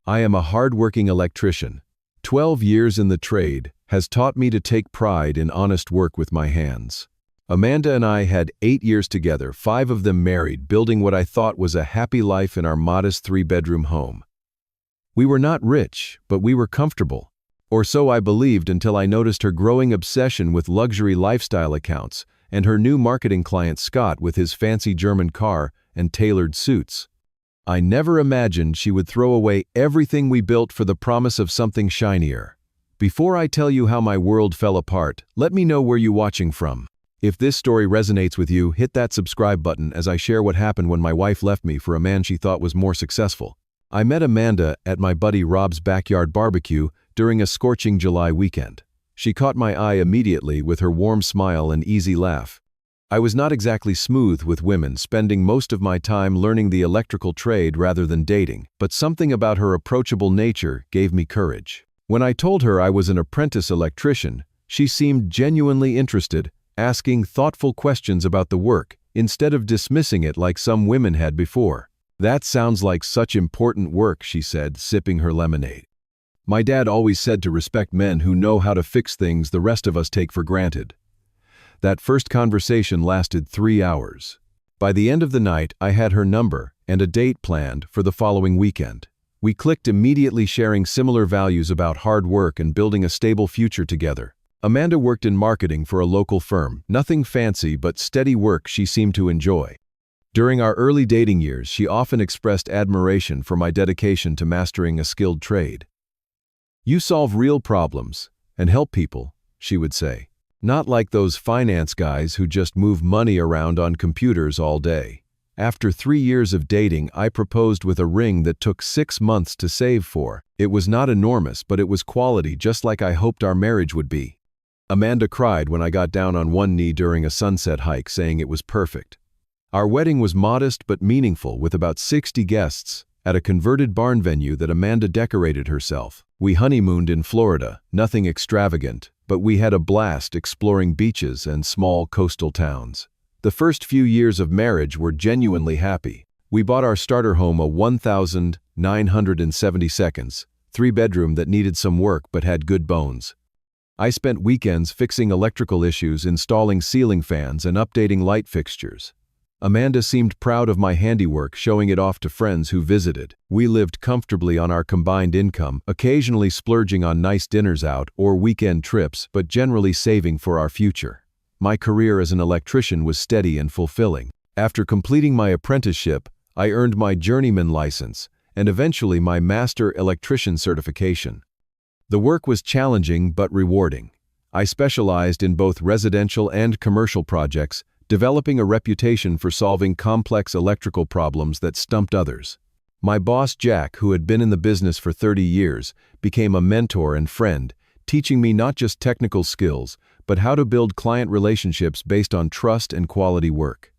I am a hard-working electrician. 12 years in the trade has taught me to take pride in honest work with my hands. Amanda and I had 8 years together, 5 of them married, building what I thought was a happy life in our modest 3-bedroom home. We were not rich, but we were comfortable. Or so I believed until I noticed her growing obsession with luxury lifestyle accounts and her new marketing client Scott with his fancy German car and tailored suits. I never imagined she would throw away everything we built for the promise of something shinier. Before I tell you how my world fell apart, let me know where you're watching from. If this story resonates with you, hit that subscribe button as I share what happened when my wife left me for a man she thought was more successful. I met Amanda at my buddy Rob's backyard barbecue during a scorching July weekend. She caught my eye immediately with her warm smile and easy laugh. I was not exactly smooth with women, spending most of my time learning the electrical trade rather than dating, but something about her approachable nature gave me courage. When I told her I was an apprentice electrician, she seemed genuinely interested, asking thoughtful questions about the work, instead of dismissing it like some women had before. "That sounds like such important work," she said, sipping her lemonade. "My dad always said to respect men who know how to fix things the rest of us take for granted." That first conversation lasted 3 hours. By the end of the night, I had her number and a date planned for the following weekend. We clicked immediately, sharing similar values about hard work and building a stable future together. Amanda worked in marketing for a local firm, nothing fancy but steady work she seemed to enjoy. During our early dating years, she often expressed admiration for my dedication to mastering a skilled trade. "You solve real problems and help people," she would say. "Not like those finance guys who just move money around on computers all day." After 3 years of dating, I proposed with a ring that took 6 months to save for. It was not enormous, but it was quality, just like I hoped our marriage would be. Amanda cried when I got down on one knee during a sunset hike, saying it was perfect. Our wedding was modest but meaningful, with about 60 guests, at a converted barn venue that Amanda decorated herself. We honeymooned in Florida, nothing extravagant, but we had a blast exploring beaches and small coastal towns. The first few years of marriage were genuinely happy. We bought our starter home, a 1,970 seconds, 3-bedroom that needed some work but had good bones. I spent weekends fixing electrical issues, installing ceiling fans, and updating light fixtures. Amanda seemed proud of my handiwork, showing it off to friends who visited. We lived comfortably on our combined income, occasionally splurging on nice dinners out or weekend trips, but generally saving for our future. My career as an electrician was steady and fulfilling. After completing my apprenticeship, I earned my journeyman license and eventually my master electrician certification. The work was challenging but rewarding. I specialized in both residential and commercial projects, developing a reputation for solving complex electrical problems that stumped others. My boss, Jack, who had been in the business for 30 years, became a mentor and friend, teaching me not just technical skills, but how to build client relationships based on trust and quality work.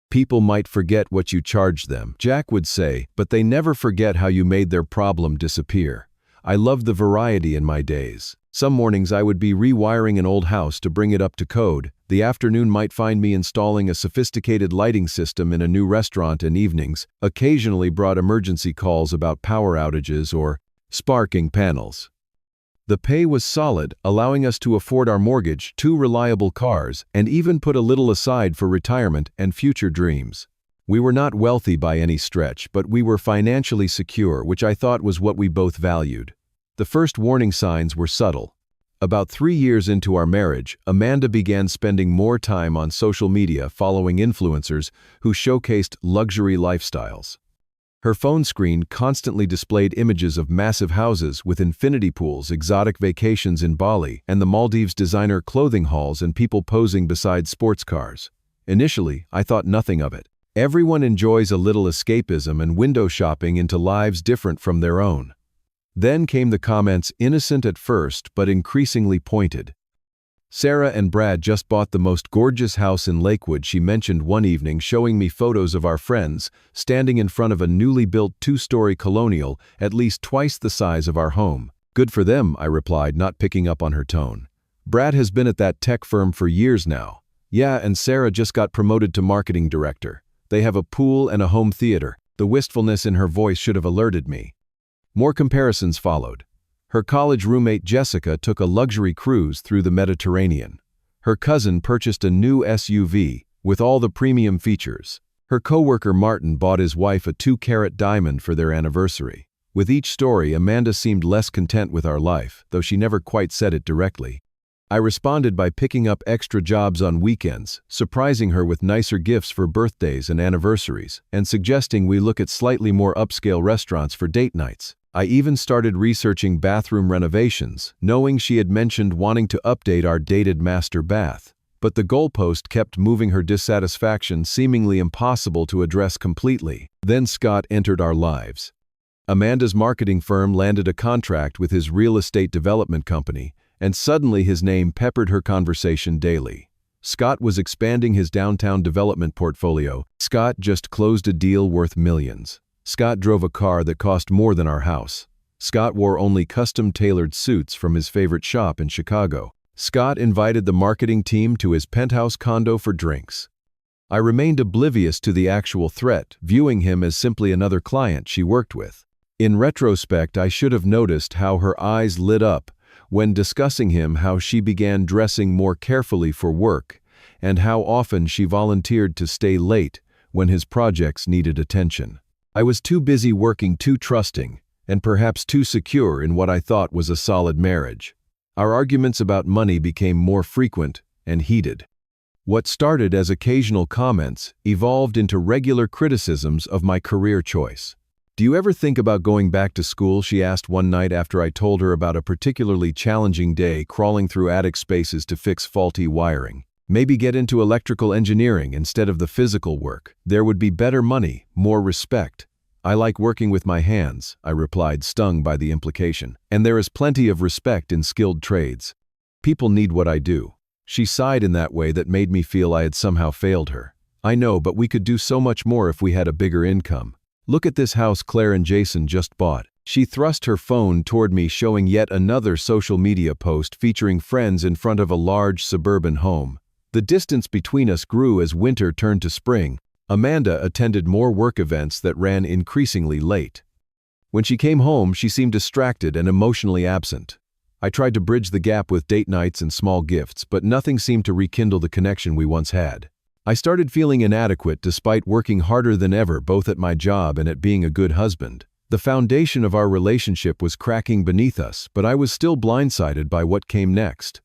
"People might forget what you charged them," Jack would say, "but they never forget how you made their problem disappear." I loved the variety in my days. Some mornings I would be rewiring an old house to bring it up to code. The afternoon might find me installing a sophisticated lighting system in a new restaurant, and evenings occasionally brought emergency calls about power outages or sparking panels. The pay was solid, allowing us to afford our mortgage, 2 reliable cars, and even put a little aside for retirement and future dreams. We were not wealthy by any stretch, but we were financially secure, which I thought was what we both valued. The first warning signs were subtle. About 3 years into our marriage, Amanda began spending more time on social media, following influencers who showcased luxury lifestyles. Her phone screen constantly displayed images of massive houses with infinity pools, exotic vacations in Bali, and the Maldives, designer clothing hauls, and people posing beside sports cars. Initially, I thought nothing of it. Everyone enjoys a little escapism and window shopping into lives different from their own. Then came the comments, innocent at first but increasingly pointed. "Sarah and Brad just bought the most gorgeous house in Lakewood," she mentioned one evening, showing me photos of our friends standing in front of a newly built 2-story colonial at least twice the size of our home. "Good for them," I replied, not picking up on her tone. "Brad has been at that tech firm for years now." "Yeah, and Sarah just got promoted to marketing director. They have a pool and a home theater." The wistfulness in her voice should have alerted me. More comparisons followed. Her college roommate Jessica took a luxury cruise through the Mediterranean. Her cousin purchased a new SUV with all the premium features. Her coworker Martin bought his wife a 2-carat diamond for their anniversary. With each story, Amanda seemed less content with our life, though she never quite said it directly. I responded by picking up extra jobs on weekends, surprising her with nicer gifts for birthdays and anniversaries, and suggesting we look at slightly more upscale restaurants for date nights. I even started researching bathroom renovations, knowing she had mentioned wanting to update our dated master bath. But the goalpost kept moving, her dissatisfaction seemingly impossible to address completely. Then Scott entered our lives. Amanda's marketing firm landed a contract with his real estate development company, and suddenly his name peppered her conversation daily. Scott was expanding his downtown development portfolio. Scott just closed a deal worth millions. Scott drove a car that cost more than our house. Scott wore only custom-tailored suits from his favorite shop in Chicago. Scott invited the marketing team to his penthouse condo for drinks. I remained oblivious to the actual threat, viewing him as simply another client she worked with. In retrospect, I should have noticed how her eyes lit up when discussing him, how she began dressing more carefully for work, and how often she volunteered to stay late when his projects needed attention. I was too busy working, too trusting, and perhaps too secure in what I thought was a solid marriage. Our arguments about money became more frequent and heated. What started as occasional comments evolved into regular criticisms of my career choice. "Do you ever think about going back to school?" she asked one night after I told her about a particularly challenging day crawling through attic spaces to fix faulty wiring. "Maybe get into electrical engineering instead of the physical work. There would be better money, more respect." "I like working with my hands," I replied, stung by the implication. "And there is plenty of respect in skilled trades. People need what I do." She sighed in that way that made me feel I had somehow failed her. "I know, but we could do so much more if we had a bigger income. Look at this house Claire and Jason just bought." She thrust her phone toward me, showing yet another social media post featuring friends in front of a large suburban home. The distance between us grew as winter turned to spring. Amanda attended more work events that ran increasingly late. When she came home, she seemed distracted and emotionally absent. I tried to bridge the gap with date nights and small gifts, but nothing seemed to rekindle the connection we once had. I started feeling inadequate despite working harder than ever, both at my job and at being a good husband. The foundation of our relationship was cracking beneath us, but I was still blindsided by what came next.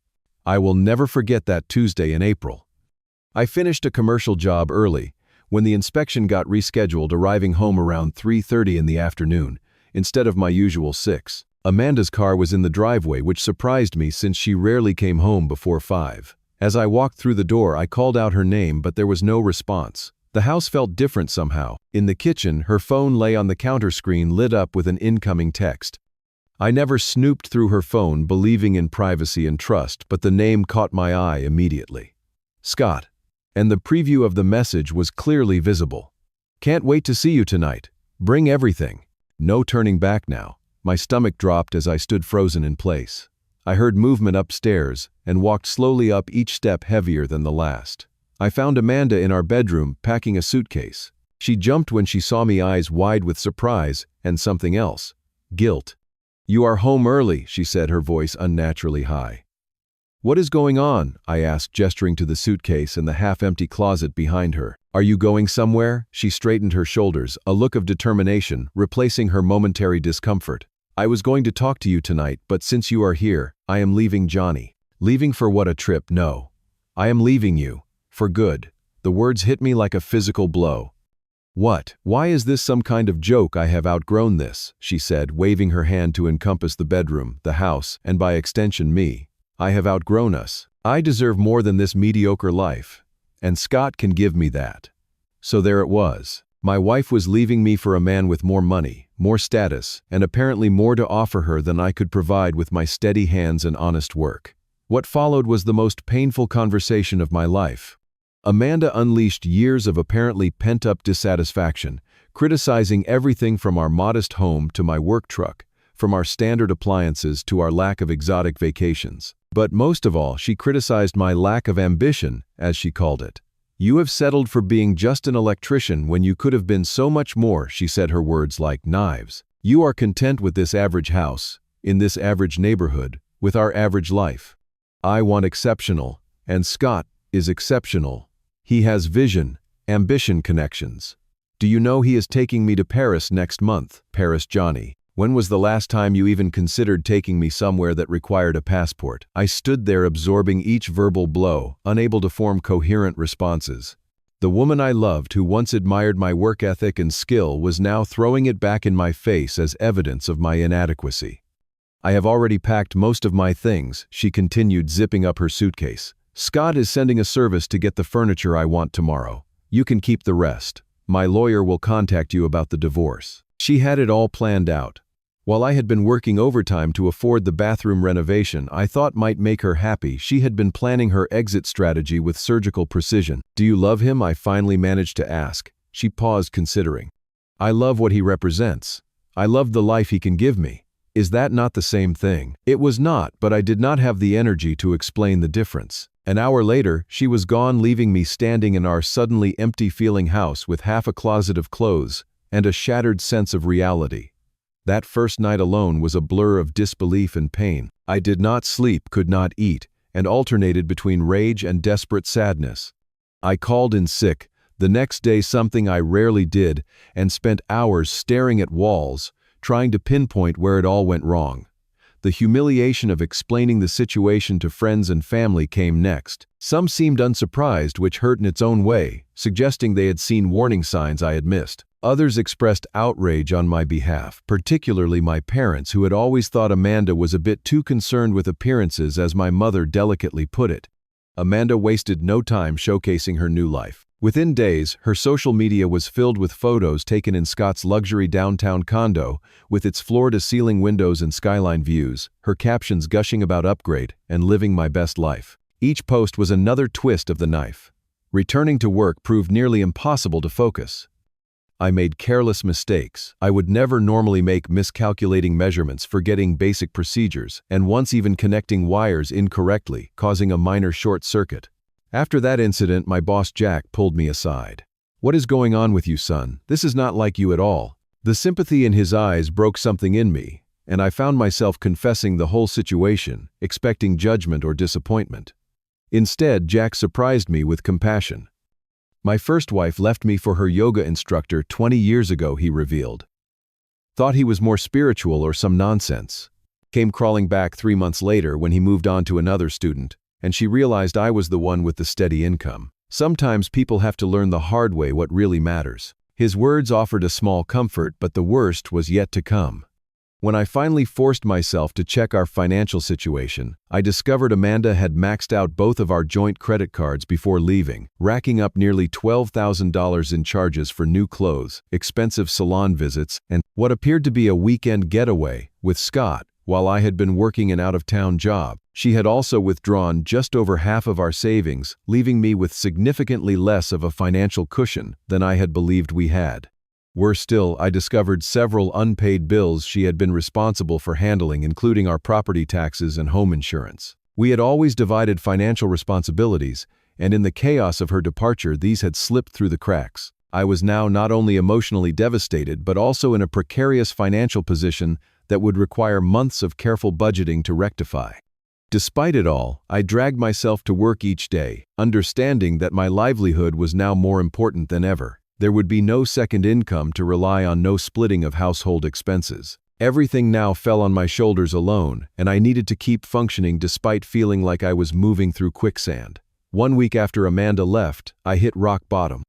I will never forget that Tuesday in April. I finished a commercial job early, when the inspection got rescheduled, arriving home around 3:30 in the afternoon, instead of my usual 6. Amanda's car was in the driveway, which surprised me since she rarely came home before 5. As I walked through the door, I called out her name, but there was no response. The house felt different somehow. In the kitchen, her phone lay on the counter screen, lit up with an incoming text. I never snooped through her phone, believing in privacy and trust, but the name caught my eye immediately. Scott. And the preview of the message was clearly visible. "Can't wait to see you tonight. Bring everything." No turning back now. My stomach dropped as I stood frozen in place. I heard movement upstairs and walked slowly up, each step heavier than the last. I found Amanda in our bedroom, packing a suitcase. She jumped when she saw me, eyes wide with surprise and something else. Guilt. "You are home early," she said, her voice unnaturally high. "What is going on?" I asked, gesturing to the suitcase and the half-empty closet behind her. "Are you going somewhere?" She straightened her shoulders, a look of determination replacing her momentary discomfort. "I was going to talk to you tonight, but since you are here, I am leaving Johnny." "Leaving for what? A trip?" "No. I am leaving you. For good." The words hit me like a physical blow. "What? Why is this some kind of joke? I have outgrown this," she said, waving her hand to encompass the bedroom, the house, and by extension me. "I have outgrown us. I deserve more than this mediocre life. And Scott can give me that." So there it was. My wife was leaving me for a man with more money, more status, and apparently more to offer her than I could provide with my steady hands and honest work. What followed was the most painful conversation of my life. Amanda unleashed years of apparently pent-up dissatisfaction, criticizing everything from our modest home to my work truck, from our standard appliances to our lack of exotic vacations. But most of all, she criticized my lack of ambition, as she called it. "You have settled for being just an electrician when you could have been so much more," she said, her words like knives. You are content with this average house, in this average neighborhood, with our average life. I want exceptional, and Scott is exceptional. He has vision, ambition, connections. Do you know he is taking me to Paris next month? Paris Johnny. When was the last time you even considered taking me somewhere that required a passport? I stood there absorbing each verbal blow, unable to form coherent responses. The woman I loved, who once admired my work ethic and skill, was now throwing it back in my face as evidence of my inadequacy. I have already packed most of my things, she continued, zipping up her suitcase. Scott is sending a service to get the furniture I want tomorrow. You can keep the rest. My lawyer will contact you about the divorce. She had it all planned out. While I had been working overtime to afford the bathroom renovation I thought might make her happy, she had been planning her exit strategy with surgical precision. Do you love him? I finally managed to ask. She paused, considering. I love what he represents. I love the life he can give me. Is that not the same thing? It was not, but I did not have the energy to explain the difference. An hour later, she was gone, leaving me standing in our suddenly empty-feeling house with half a closet of clothes and a shattered sense of reality. That first night alone was a blur of disbelief and pain. I did not sleep, could not eat, and alternated between rage and desperate sadness. I called in sick, the next day, something I rarely did, and spent hours staring at walls, trying to pinpoint where it all went wrong. The humiliation of explaining the situation to friends and family came next. Some seemed unsurprised, which hurt in its own way, suggesting they had seen warning signs I had missed. Others expressed outrage on my behalf, particularly my parents, who had always thought Amanda was a bit too concerned with appearances, as my mother delicately put it. Amanda wasted no time showcasing her new life. Within days, her social media was filled with photos taken in Scott's luxury downtown condo, with its floor-to-ceiling windows and skyline views, her captions gushing about upgrade and living my best life. Each post was another twist of the knife. Returning to work proved nearly impossible to focus. I made careless mistakes. I would never normally make, miscalculating measurements, forgetting basic procedures, and once even connecting wires incorrectly, causing a minor short circuit. After that incident, my boss Jack pulled me aside. What is going on with you, son? This is not like you at all. The sympathy in his eyes broke something in me, and I found myself confessing the whole situation, expecting judgment or disappointment. Instead, Jack surprised me with compassion. My first wife left me for her yoga instructor 20 years ago, he revealed. Thought he was more spiritual or some nonsense. Came crawling back 3 months later when he moved on to another student, and she realized I was the one with the steady income. Sometimes people have to learn the hard way what really matters. His words offered a small comfort, but the worst was yet to come. When I finally forced myself to check our financial situation, I discovered Amanda had maxed out both of our joint credit cards before leaving, racking up nearly $12,000 in charges for new clothes, expensive salon visits, and what appeared to be a weekend getaway with Scott. While I had been working an out-of-town job, she had also withdrawn just over half of our savings, leaving me with significantly less of a financial cushion than I had believed we had. Worse still, I discovered several unpaid bills she had been responsible for handling, including our property taxes and home insurance. We had always divided financial responsibilities, and in the chaos of her departure, these had slipped through the cracks. I was now not only emotionally devastated, but also in a precarious financial position that would require months of careful budgeting to rectify. Despite it all, I dragged myself to work each day, understanding that my livelihood was now more important than ever. There would be no second income to rely on, no splitting of household expenses. Everything now fell on my shoulders alone, and I needed to keep functioning despite feeling like I was moving through quicksand. 1 week after Amanda left, I hit rock bottom.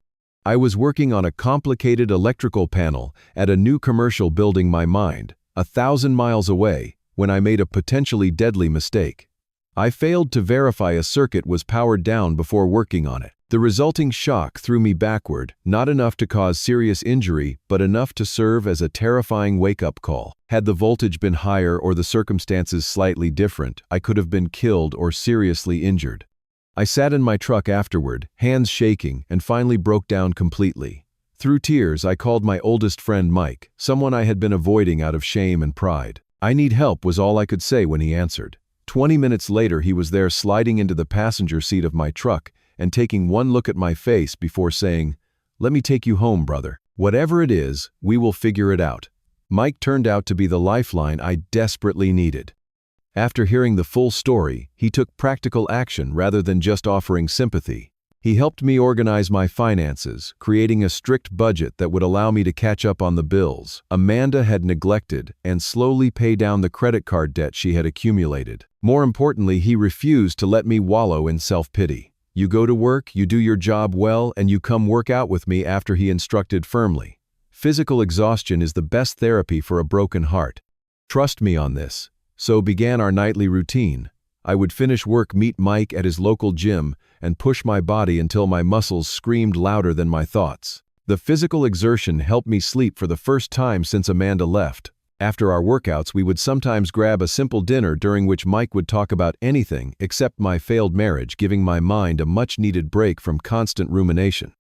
I was working on a complicated electrical panel at a new commercial building, my mind 1,000 miles away, when I made a potentially deadly mistake. I failed to verify a circuit was powered down before working on it. The resulting shock threw me backward, not enough to cause serious injury, but enough to serve as a terrifying wake-up call. Had the voltage been higher or the circumstances slightly different, I could have been killed or seriously injured. I sat in my truck afterward, hands shaking, and finally broke down completely. Through tears, I called my oldest friend Mike, someone I had been avoiding out of shame and pride. "I need help," was all I could say when he answered. 20 minutes later, he was there, sliding into the passenger seat of my truck and taking one look at my face before saying, "Let me take you home, brother. Whatever it is, we will figure it out." Mike turned out to be the lifeline I desperately needed. After hearing the full story, he took practical action rather than just offering sympathy. He helped me organize my finances, creating a strict budget that would allow me to catch up on the bills Amanda had neglected and slowly pay down the credit card debt she had accumulated. More importantly, he refused to let me wallow in self-pity. "You go to work, you do your job well, and you come work out with me," after he instructed firmly. "Physical exhaustion is the best therapy for a broken heart. Trust me on this." So began our nightly routine. I would finish work, meet Mike at his local gym, and push my body until my muscles screamed louder than my thoughts. The physical exertion helped me sleep for the first time since Amanda left. After our workouts, we would sometimes grab a simple dinner during which Mike would talk about anything except my failed marriage, giving my mind a much-needed break from constant rumination.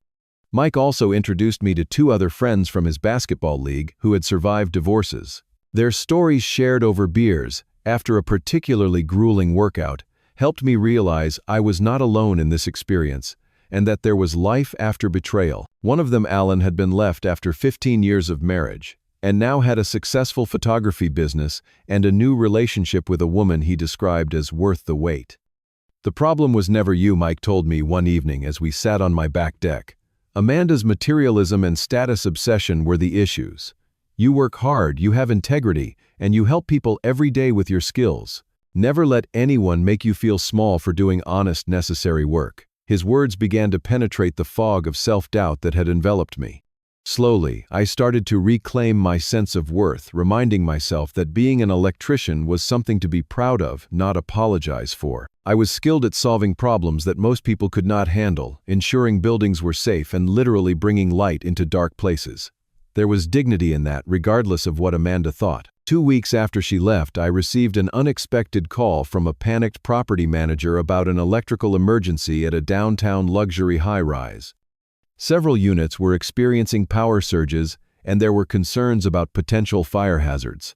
Mike also introduced me to two other friends from his basketball league who had survived divorces. Their stories shared over beers, after a particularly grueling workout, helped me realize I was not alone in this experience, and that there was life after betrayal. One of them, Alan, had been left after 15 years of marriage, and now had a successful photography business and a new relationship with a woman he described as worth the wait. "The problem was never you," Mike told me one evening as we sat on my back deck. "Amanda's materialism and status obsession were the issues. You work hard, you have integrity, and you help people every day with your skills. Never let anyone make you feel small for doing honest, necessary work." His words began to penetrate the fog of self-doubt that had enveloped me. Slowly, I started to reclaim my sense of worth, reminding myself that being an electrician was something to be proud of, not apologize for. I was skilled at solving problems that most people could not handle, ensuring buildings were safe and literally bringing light into dark places. There was dignity in that, regardless of what Amanda thought. 2 weeks after she left, I received an unexpected call from a panicked property manager about an electrical emergency at a downtown luxury high-rise. Several units were experiencing power surges, and there were concerns about potential fire hazards.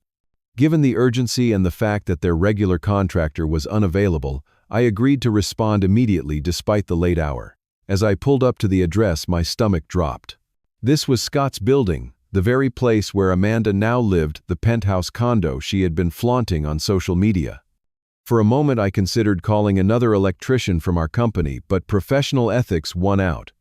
Given the urgency and the fact that their regular contractor was unavailable, I agreed to respond immediately despite the late hour. As I pulled up to the address, my stomach dropped. This was Scott's building, the very place where Amanda now lived, the penthouse condo she had been flaunting on social media. For a moment I considered calling another electrician from our company, but professional ethics won out.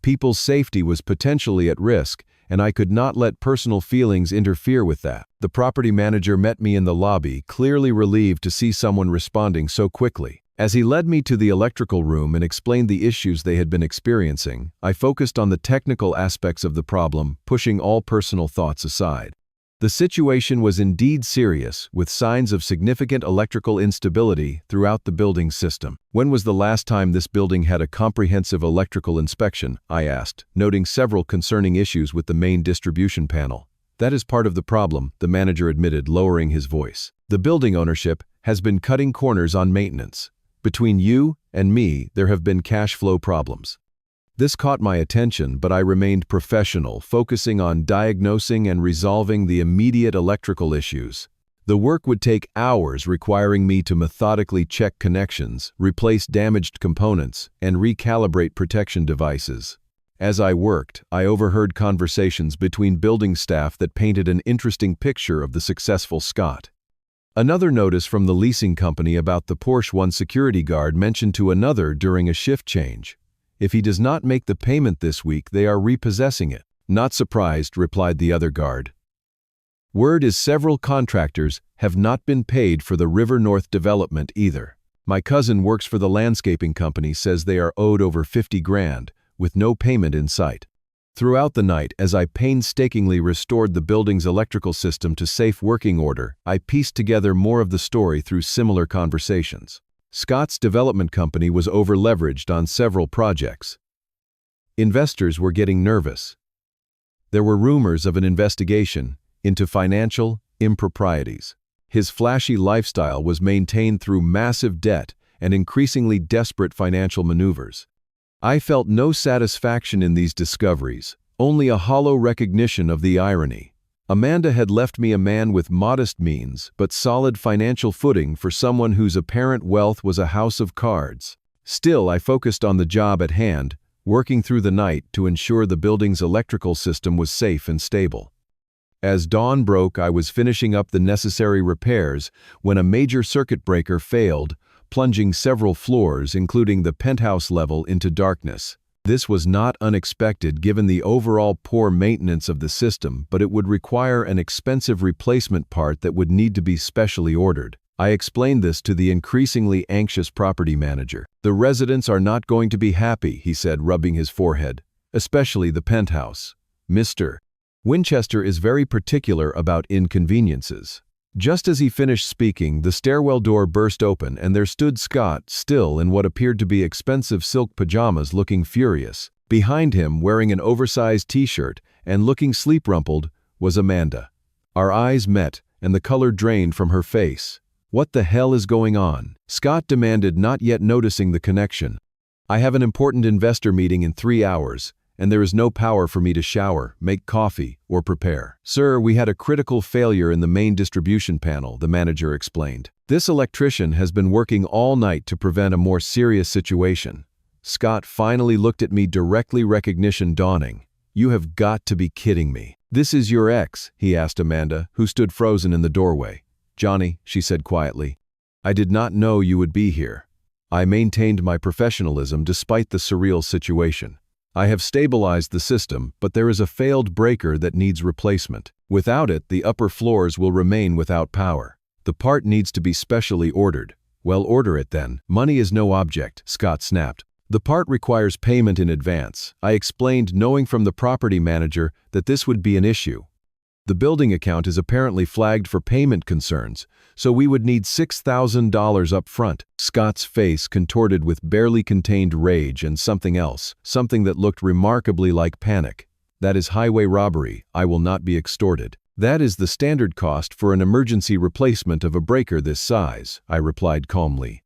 People's safety was potentially at risk, and I could not let personal feelings interfere with that. The property manager met me in the lobby, clearly relieved to see someone responding so quickly. As he led me to the electrical room and explained the issues they had been experiencing, I focused on the technical aspects of the problem, pushing all personal thoughts aside. The situation was indeed serious, with signs of significant electrical instability throughout the building's system. "When was the last time this building had a comprehensive electrical inspection?" I asked, noting several concerning issues with the main distribution panel. "That is part of the problem," the manager admitted, lowering his voice. "The building ownership has been cutting corners on maintenance. Between you and me, there have been cash flow problems." This caught my attention, but I remained professional, focusing on diagnosing and resolving the immediate electrical issues. The work would take hours, requiring me to methodically check connections, replace damaged components, and recalibrate protection devices. As I worked, I overheard conversations between building staff that painted an interesting picture of the successful Scott. Another notice from the leasing company about the Porsche one security guard mentioned to another during a shift change. "If he does not make the payment this week, they are repossessing it." "Not surprised," replied the other guard. "Word is several contractors have not been paid for the River North development either. My cousin works for the landscaping company, says they are owed over 50 grand, with no payment in sight." Throughout the night, as I painstakingly restored the building's electrical system to safe working order, I pieced together more of the story through similar conversations. Scott's development company was over-leveraged on several projects. Investors were getting nervous. There were rumors of an investigation into financial improprieties. His flashy lifestyle was maintained through massive debt and increasingly desperate financial maneuvers. I felt no satisfaction in these discoveries, only a hollow recognition of the irony. Amanda had left me a man with modest means but solid financial footing for someone whose apparent wealth was a house of cards. Still, I focused on the job at hand, working through the night to ensure the building's electrical system was safe and stable. As dawn broke, I was finishing up the necessary repairs when a major circuit breaker failed, plunging several floors, including the penthouse level, into darkness. This was not unexpected given the overall poor maintenance of the system, but it would require an expensive replacement part that would need to be specially ordered. I explained this to the increasingly anxious property manager. "The residents are not going to be happy," he said, rubbing his forehead. "Especially the penthouse. Mr. Winchester is very particular about inconveniences." Just as he finished speaking, the stairwell door burst open and there stood Scott, still in what appeared to be expensive silk pajamas, looking furious. Behind him, wearing an oversized t-shirt and looking sleep-rumpled, was Amanda. Our eyes met, and the color drained from her face. "What the hell is going on?" Scott demanded, not yet noticing the connection. "I have an important investor meeting in 3 hours, and there is no power for me to shower, make coffee, or prepare." "Sir, we had a critical failure in the main distribution panel," the manager explained. "This electrician has been working all night to prevent a more serious situation." Scott finally looked at me directly, recognition dawning. "You have got to be kidding me." "This is your ex?" he asked Amanda, who stood frozen in the doorway. "Johnny," she said quietly, "I did not know you would be here." I maintained my professionalism despite the surreal situation. "I have stabilized the system, but there is a failed breaker that needs replacement. Without it, the upper floors will remain without power. The part needs to be specially ordered." "Well, order it then. Money is no object," Scott snapped. "The part requires payment in advance." I explained, knowing from the property manager that this would be an issue. "The building account is apparently flagged for payment concerns, so we would need $6,000 up front." Scott's face contorted with barely contained rage and something else, something that looked remarkably like panic. "That is highway robbery. I will not be extorted." "That is the standard cost for an emergency replacement of a breaker this size," I replied calmly.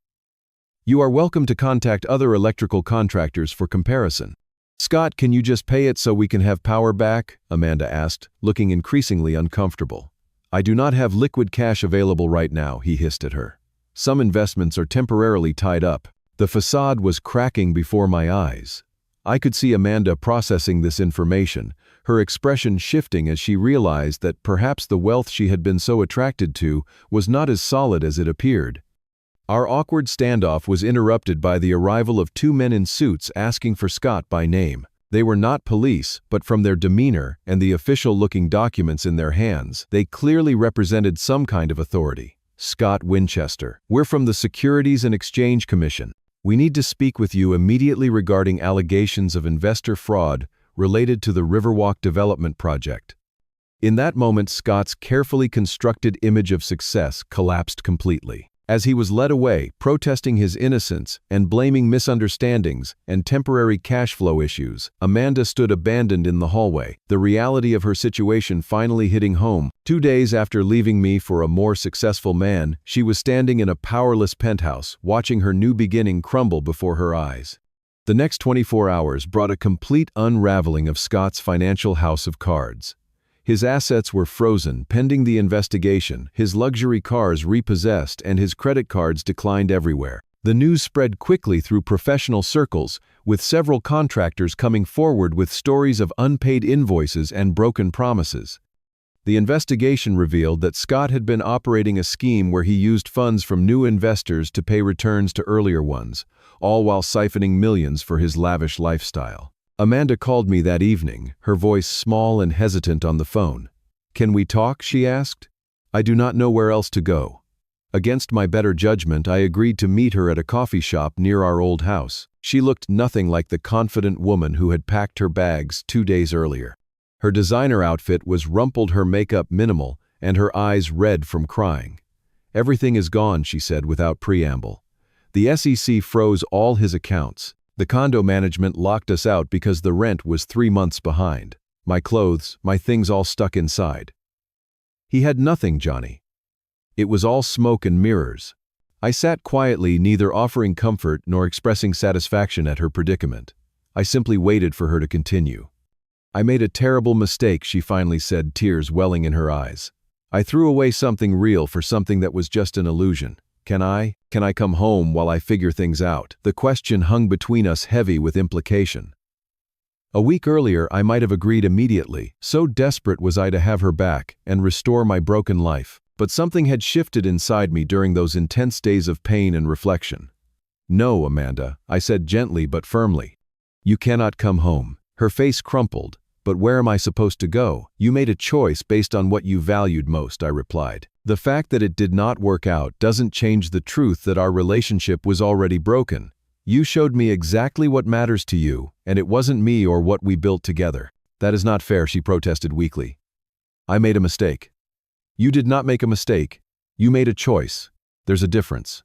"You are welcome to contact other electrical contractors for comparison." "Scott, can you just pay it so we can have power back?" Amanda asked, looking increasingly uncomfortable. "I do not have liquid cash available right now," he hissed at her. "Some investments are temporarily tied up." The facade was cracking before my eyes. I could see Amanda processing this information, her expression shifting as she realized that perhaps the wealth she had been so attracted to was not as solid as it appeared. Our awkward standoff was interrupted by the arrival of 2 men in suits asking for Scott by name. They were not police, but from their demeanor and the official-looking documents in their hands, they clearly represented some kind of authority. "Scott Winchester, we're from the Securities and Exchange Commission. We need to speak with you immediately regarding allegations of investor fraud related to the Riverwalk development project." In that moment, Scott's carefully constructed image of success collapsed completely. As he was led away, protesting his innocence and blaming misunderstandings and temporary cash flow issues, Amanda stood abandoned in the hallway, the reality of her situation finally hitting home. 2 days after leaving me for a more successful man, she was standing in a powerless penthouse, watching her new beginning crumble before her eyes. The next 24 hours brought a complete unraveling of Scott's financial house of cards. His assets were frozen pending the investigation, his luxury cars repossessed, and his credit cards declined everywhere. The news spread quickly through professional circles, with several contractors coming forward with stories of unpaid invoices and broken promises. The investigation revealed that Scott had been operating a scheme where he used funds from new investors to pay returns to earlier ones, all while siphoning millions for his lavish lifestyle. Amanda called me that evening, her voice small and hesitant on the phone. "Can we talk?" she asked. I do not know where else to go. Against my better judgment, I agreed to meet her at a coffee shop near our old house. She looked nothing like the confident woman who had packed her bags 2 days earlier. Her designer outfit was rumpled, her makeup minimal, and her eyes red from crying. "Everything is gone," she said without preamble. "The SEC froze all his accounts. The condo management locked us out because the rent was 3 months behind. My clothes, my things all stuck inside." He had nothing, Johnny. It was all smoke and mirrors. I sat quietly, neither offering comfort nor expressing satisfaction at her predicament. I simply waited for her to continue. "I made a terrible mistake," she finally said, tears welling in her eyes. "I threw away something real for something that was just an illusion. Can I come home while I figure things out?" The question hung between us, heavy with implication. A week earlier, I might have agreed immediately, so desperate was I to have her back and restore my broken life. But something had shifted inside me during those intense days of pain and reflection. "No, Amanda," I said gently but firmly. "You cannot come home." Her face crumpled. "But where am I supposed to go? You made a choice based on what you valued most," I replied. "The fact that it did not work out doesn't change the truth that our relationship was already broken. You showed me exactly what matters to you, and it wasn't me or what we built together." "That is not fair," she protested weakly. "I made a mistake." "You did not make a mistake. You made a choice. There's a difference.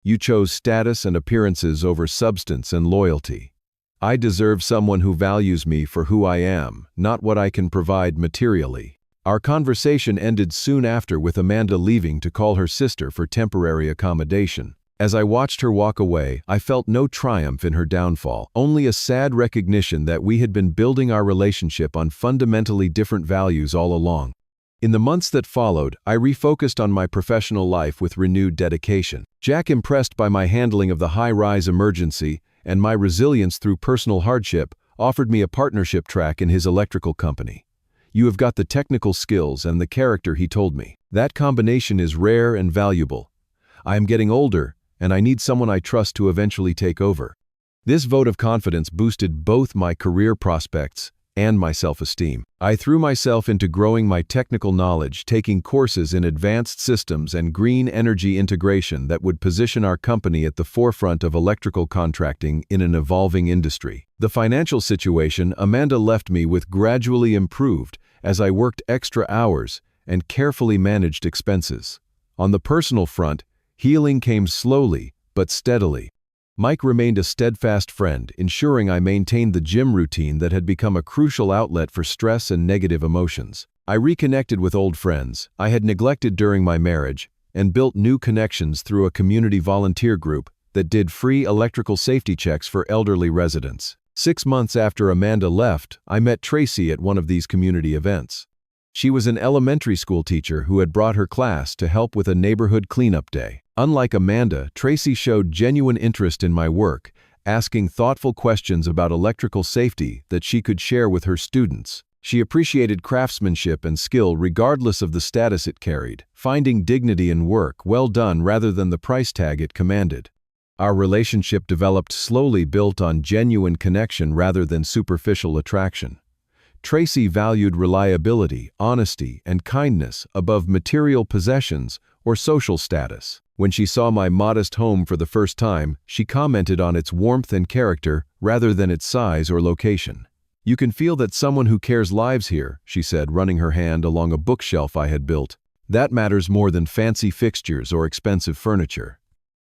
You chose status and appearances over substance and loyalty. I deserve someone who values me for who I am, not what I can provide materially." Our conversation ended soon after with Amanda leaving to call her sister for temporary accommodation. As I watched her walk away, I felt no triumph in her downfall, only a sad recognition that we had been building our relationship on fundamentally different values all along. In the months that followed, I refocused on my professional life with renewed dedication. Jack, impressed by my handling of the high-rise emergency and my resilience through personal hardship, offered me a partnership track in his electrical company. "You have got the technical skills and the character," he told me. "That combination is rare and valuable. I am getting older, and I need someone I trust to eventually take over." This vote of confidence boosted both my career prospects and my self-esteem. I threw myself into growing my technical knowledge, taking courses in advanced systems and green energy integration that would position our company at the forefront of electrical contracting in an evolving industry. The financial situation Amanda left me with gradually improved as I worked extra hours and carefully managed expenses. On the personal front, healing came slowly but steadily. Mike remained a steadfast friend, ensuring I maintained the gym routine that had become a crucial outlet for stress and negative emotions. I reconnected with old friends I had neglected during my marriage and built new connections through a community volunteer group that did free electrical safety checks for elderly residents. 6 months after Amanda left, I met Tracy at one of these community events. She was an elementary school teacher who had brought her class to help with a neighborhood cleanup day. Unlike Amanda, Tracy showed genuine interest in my work, asking thoughtful questions about electrical safety that she could share with her students. She appreciated craftsmanship and skill regardless of the status it carried, finding dignity in work well done rather than the price tag it commanded. Our relationship developed slowly, built on genuine connection rather than superficial attraction. Tracy valued reliability, honesty, and kindness above material possessions or social status. When she saw my modest home for the first time, she commented on its warmth and character rather than its size or location. "You can feel that someone who cares lives here," she said, running her hand along a bookshelf I had built. "That matters more than fancy fixtures or expensive furniture."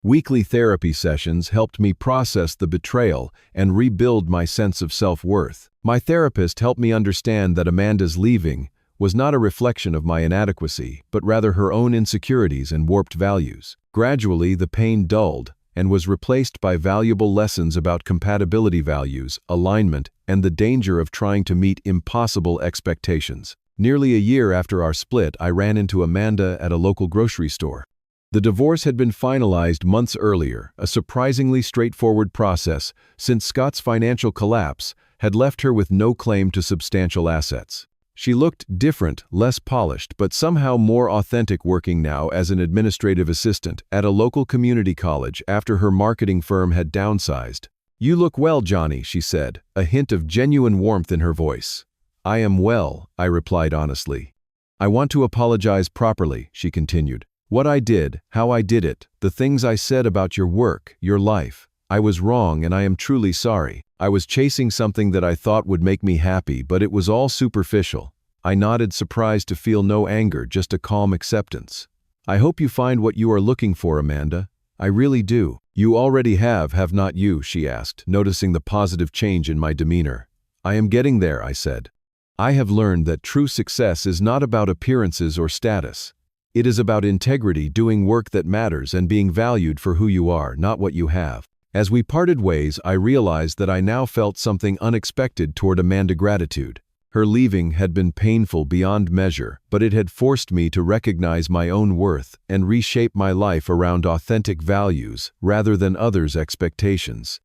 Weekly therapy sessions helped me process the betrayal and rebuild my sense of self-worth. My therapist helped me understand that Amanda's leaving was not a reflection of my inadequacy, but rather her own insecurities and warped values. Gradually, the pain dulled and was replaced by valuable lessons about compatibility values, alignment, and the danger of trying to meet impossible expectations. Nearly a year after our split, I ran into Amanda at a local grocery store. The divorce had been finalized months earlier, a surprisingly straightforward process since Scott's financial collapse had left her with no claim to substantial assets. She looked different, less polished, but somehow more authentic, working now as an administrative assistant at a local community college after her marketing firm had downsized. "You look well, Johnny," she said, a hint of genuine warmth in her voice. "I am well," I replied honestly. "I want to apologize properly," she continued. "What I did, how I did it, the things I said about your work, your life. I was wrong and I am truly sorry. I was chasing something that I thought would make me happy, but it was all superficial." I nodded, surprised to feel no anger, just a calm acceptance. "I hope you find what you are looking for, Amanda. I really do." "You already have not you?" she asked, noticing the positive change in my demeanor. "I am getting there," I said. "I have learned that true success is not about appearances or status. It is about integrity, doing work that matters, and being valued for who you are, not what you have." As we parted ways, I realized that I now felt something unexpected toward Amanda: gratitude. Her leaving had been painful beyond measure, but it had forced me to recognize my own worth and reshape my life around authentic values rather than others' expectations.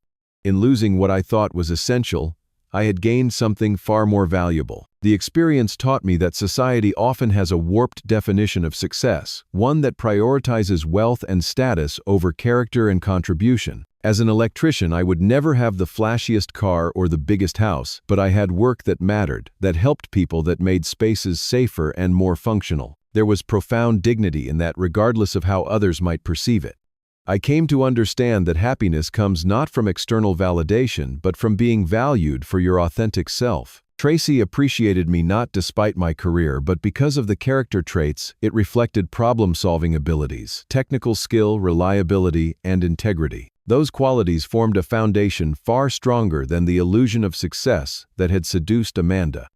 In losing what I thought was essential, I had gained something far more valuable. The experience taught me that society often has a warped definition of success, one that prioritizes wealth and status over character and contribution. As an electrician, I would never have the flashiest car or the biggest house, but I had work that mattered, that helped people, that made spaces safer and more functional. There was profound dignity in that, regardless of how others might perceive it. I came to understand that happiness comes not from external validation, but from being valued for your authentic self. Tracy appreciated me not despite my career, but because of the character traits it reflected: problem-solving abilities, technical skill, reliability, and integrity. Those qualities formed a foundation far stronger than the illusion of success that had seduced Amanda.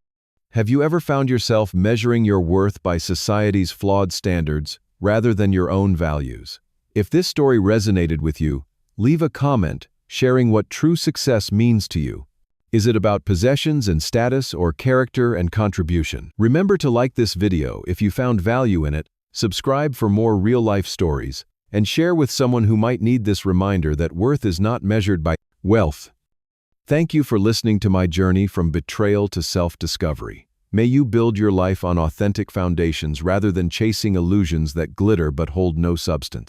Have you ever found yourself measuring your worth by society's flawed standards rather than your own values? If this story resonated with you, leave a comment sharing what true success means to you. Is it about possessions and status, or character and contribution? Remember to like this video if you found value in it, subscribe for more real-life stories, and share with someone who might need this reminder that worth is not measured by wealth. Thank you for listening to my journey from betrayal to self-discovery. May you build your life on authentic foundations rather than chasing illusions that glitter but hold no substance.